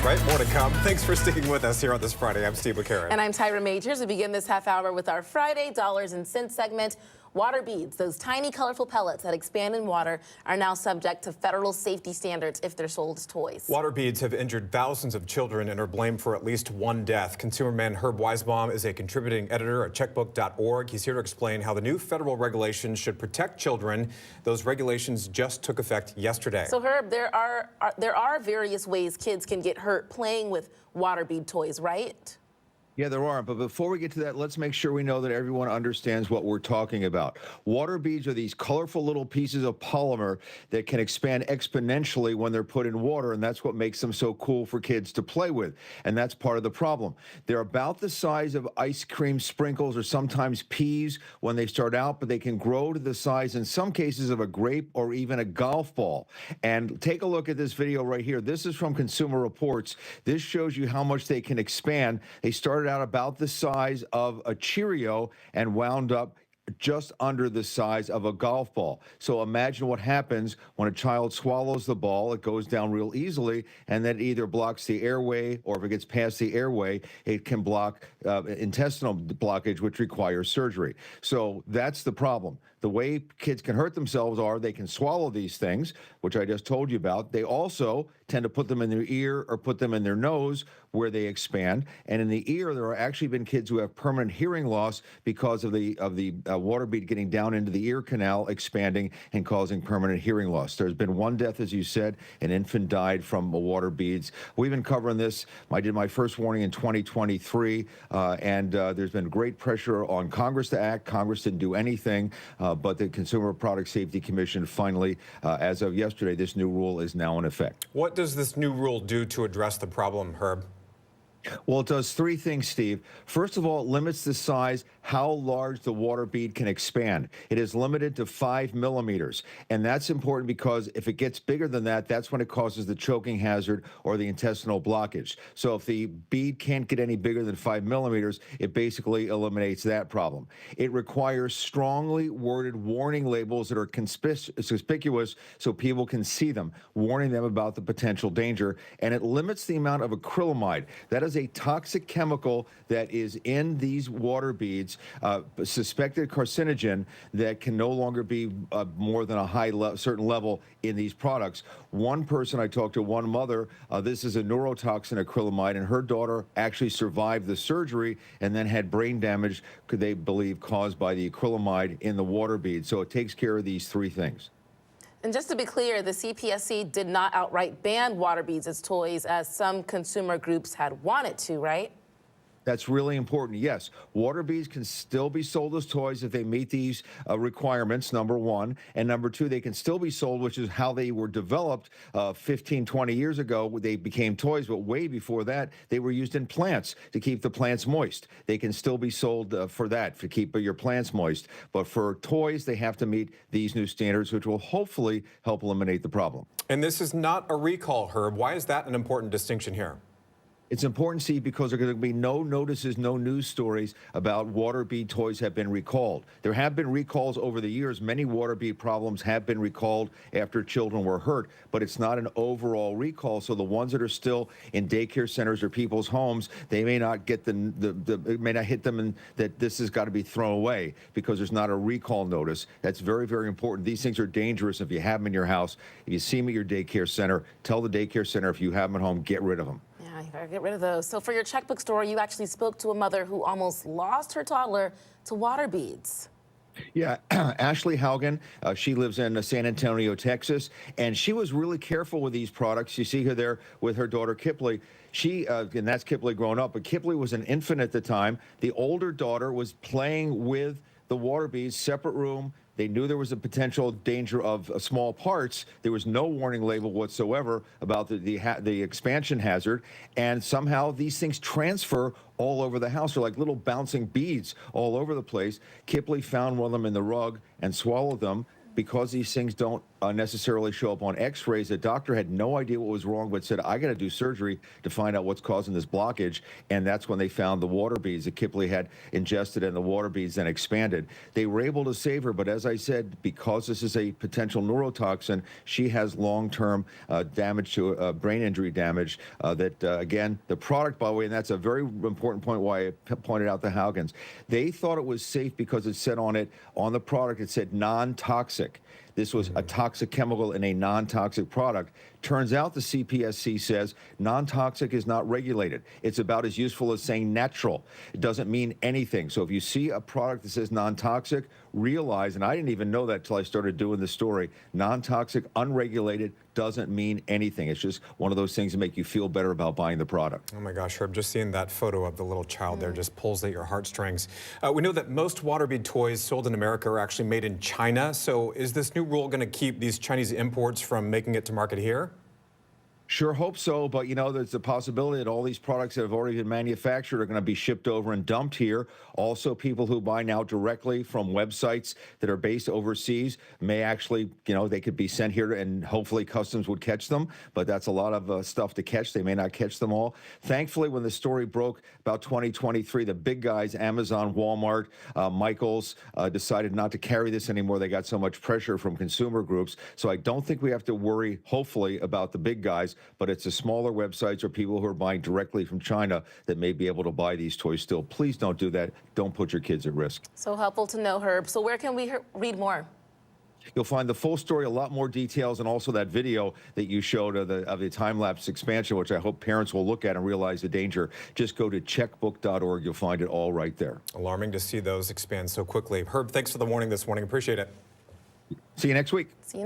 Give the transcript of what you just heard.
That's right, more to come. Thanks for sticking with us here on this Friday. I'm Steve McCarran. And I'm Tyra Majors. We begin this half hour with our Friday Dollars and Cents segment. Water beads, those tiny colorful pellets that expand in water, are now subject to federal safety standards if they're sold as toys. Water beads have injured thousands of children and are blamed for at least one death. Consumerman Herb Weisbaum is a contributing editor at checkbook.org. He's here to explain how the new federal regulations should protect children. Those regulations just took effect yesterday. So Herb, there are various ways kids can get hurt playing with water bead toys, right? Yeah, there are. But before we get to that, let's make sure we know that everyone understands what we're talking about. Water beads are these colorful little pieces of polymer that can expand exponentially when they're put in water, and that's what makes them so cool for kids to play with. And that's part of the problem. They're about the size of ice cream sprinkles or sometimes peas when they start out, but they can grow to the size, in some cases, of a grape or even a golf ball. And take a look at this video right here. This is from Consumer Reports. This shows you how much they can expand. They started out about the size of a Cheerio and wound up just under the size of a golf ball. So imagine what happens when a child swallows the ball. It goes down real easily, and then it either blocks the airway, or if it gets past the airway, it can block intestinal blockage, which requires surgery. So that's the problem. The way kids can hurt themselves are they can swallow these things, which I just told you about. They also tend to put them in their ear or put them in their nose where they expand. And in the ear, there are actually been kids who have permanent hearing loss because of the water bead getting down into the ear canal, expanding and causing permanent hearing loss. There's been one death, as you said. An infant died from water beads. We've been covering this. I did my first warning in 2023, and there's been great pressure on Congress to act. Congress didn't do anything. But the Consumer Product Safety Commission finally, as of yesterday, this new rule is now in effect. What does this new rule do to address the problem, Herb? Well, it does three things, Steve. First of all, it limits the size, how large the water bead can expand. It is limited to 5 millimeters. And that's important because if it gets bigger than that, that's when it causes the choking hazard or the intestinal blockage. So if the bead can't get any bigger than 5 millimeters, it basically eliminates that problem. It requires strongly worded warning labels that are conspicuous so people can see them, warning them about the potential danger. And it limits the amount of acrylamide. That is a toxic chemical that is in these water beads, suspected carcinogen that can no longer be more than a certain level in these products. One person I talked to, one mother, this is a neurotoxin acrylamide, and her daughter actually survived the surgery and then had brain damage, they believe, caused by the acrylamide in the water bead. So it takes care of these three things. And just to be clear, the CPSC did not outright ban water beads as toys, as some consumer groups had wanted to, right? That's really important. Yes, water beads can still be sold as toys if they meet these requirements, number one. And number two, they can still be sold, which is how they were developed 15, 20 years ago. They became toys, but way before that, they were used in plants to keep the plants moist. They can still be sold for that, to keep your plants moist. But for toys, they have to meet these new standards, which will hopefully help eliminate the problem. And this is not a recall, Herb. Why is that an important distinction here? It's important, Steve, because there are going to be no notices, no news stories about water bead toys have been recalled. There have been recalls over the years. Many water bead problems have been recalled after children were hurt, but it's not an overall recall. So the ones that are still in daycare centers or people's homes, they may not get it may not hit them, and that this has got to be thrown away because there's not a recall notice. That's very, very important. These things are dangerous. If you have them in your house, if you see them at your daycare center, tell the daycare center if you have them at home, get rid of them. Yeah, you better get rid of those. So for your checkbook story, you actually spoke to a mother who almost lost her toddler to water beads. Yeah, Ashley Haugen, she lives in San Antonio, Texas, and she was really careful with these products. You see her there with her daughter, Kipley. She, and that's Kipley grown up, but Kipley was an infant at the time. The older daughter was playing with the water beads, separate room. They knew there was a potential danger of small parts. There was no warning label whatsoever about the expansion hazard, and somehow these things transfer all over the house. They're like little bouncing beads all over the place. Kipley found one of them in the rug and swallowed them. because these things don't necessarily show up on x-rays, the doctor had no idea what was wrong, but said, I got to do surgery to find out what's causing this blockage. And that's when they found the water beads that Kipley had ingested, and the water beads then expanded. They were able to save her, but as I said, because this is a potential neurotoxin, she has long-term damage to brain injury damage again, the product, by the way, and that's a very important point why I pointed out the Haugans. They thought it was safe because it said on the product, it said non-toxic. This was a toxic chemical in a non-toxic product. Turns out the CPSC says non-toxic is not regulated. It's about as useful as saying natural. It doesn't mean anything. So if you see a product that says non-toxic, realize, and I didn't even know that until I started doing the story, non-toxic, unregulated doesn't mean anything. It's just one of those things that make you feel better about buying the product. Oh my gosh, Herb, just seeing that photo of the little child there just pulls at your heartstrings. We know that most water bead toys sold in America are actually made in China. So is this new rule going to keep these Chinese imports from making it to market here? Sure hope so, but you know, there's a possibility that all these products that have already been manufactured are going to be shipped over and dumped here. Also, people who buy now directly from websites that are based overseas may actually, you know, they could be sent here and hopefully customs would catch them, but that's a lot of stuff to catch. They may not catch them all. Thankfully, when the story broke about 2023, the big guys, Amazon, Walmart, Michaels, decided not to carry this anymore. They got so much pressure from consumer groups. So I don't think we have to worry, hopefully, about the big guys, but it's the smaller websites or people who are buying directly from China that may be able to buy these toys still. Please don't do that. Don't put your kids at risk. So helpful to know, Herb. So where can we read more? You'll find the full story, a lot more details, and also that video that you showed of the time-lapse expansion, which I hope parents will look at and realize the danger. Just go to checkbook.org. You'll find it all right there. Alarming to see those expand so quickly. Herb, thanks for the warning this morning. Appreciate it. See you next week. See you